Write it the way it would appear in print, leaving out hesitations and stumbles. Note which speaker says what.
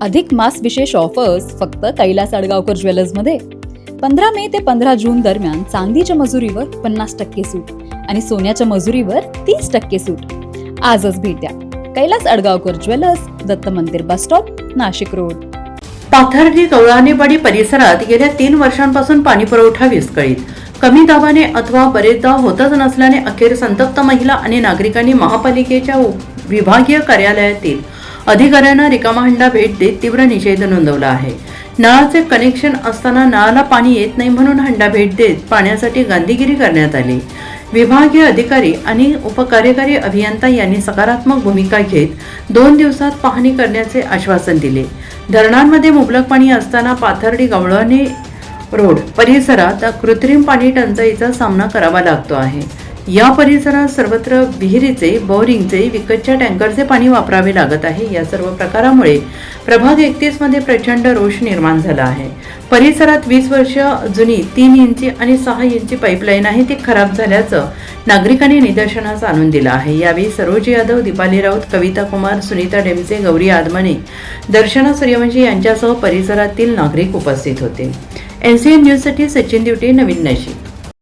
Speaker 1: अधिक मास विशेष ऑफर्स फक्त कैलास अडगावकर ज्वेलर्समध्ये. 15 मे ते 15 जून दरम्यान चांदीच्या मजुरीवर 50% सूट आणि सोन्याच्या मजुरीवर 30% सूट. आजच भेट द्या. कैलास अडगावकर ज्वेलर्स, दत्त मंदिर bus stop, Nashik road.
Speaker 2: Pathardi Gavlanewadi परिसरात गेल्या 3 वर्षांपासून पाणी पुरवठा विस्कळीत. कमी दाबाने अथवा बरेचदा होतच नसल्याने अखेर संतप्त महिला आणि नागरिकांनी महापालिकेच्या विभागीय कार्यालयातील अधिकाऱ्यांना रिकामा हंडा भेट देत तीव्र निषेध नोंदवला आहे. नळाचे कनेक्शन असताना नळाला पाणी येत नाही म्हणून हंडा भेट देत पाण्यासाठी गांधीगिरी करण्यात आली. विभागीय अधिकारी आणि उपकार्यकारी अभियंता यांनी सकारात्मक भूमिका घेत 2 दिवसात पाहणी करण्याचे आश्वासन दिले. धरणांमध्ये मुबलक पाणी असताना पाथर्डी गवळाणे रोड परिसरात कृत्रिम पाणी टंचाईचा सामना करावा लागतो आहे. या परिसरात सर्वत्र विहिरीचे, बोरिंगचे, विकतच्या टँकरचे पाणी वापरावे लागत आहे. या सर्व प्रकारामुळे प्रभाग 31 मध्ये प्रचंड रोष निर्माण झाला आहे. परिसरात 20 वर्ष जुनी 3 इंची आणि 6 इंची पाईपलाईन आहे, ती खराब झाल्याचं नागरिकांनी निदर्शनास आणून दिलं आहे. यावेळी सरोज यादव, दीपाली राऊत, कविता कुमार, सुनीता डेमसे, गौरी आदमाने, दर्शना सूर्यवंशी यांच्यासह परिसरातील नागरिक उपस्थित होते. NCN न्यूजसाठी सचिन दिवटे, नवीन नाशिक.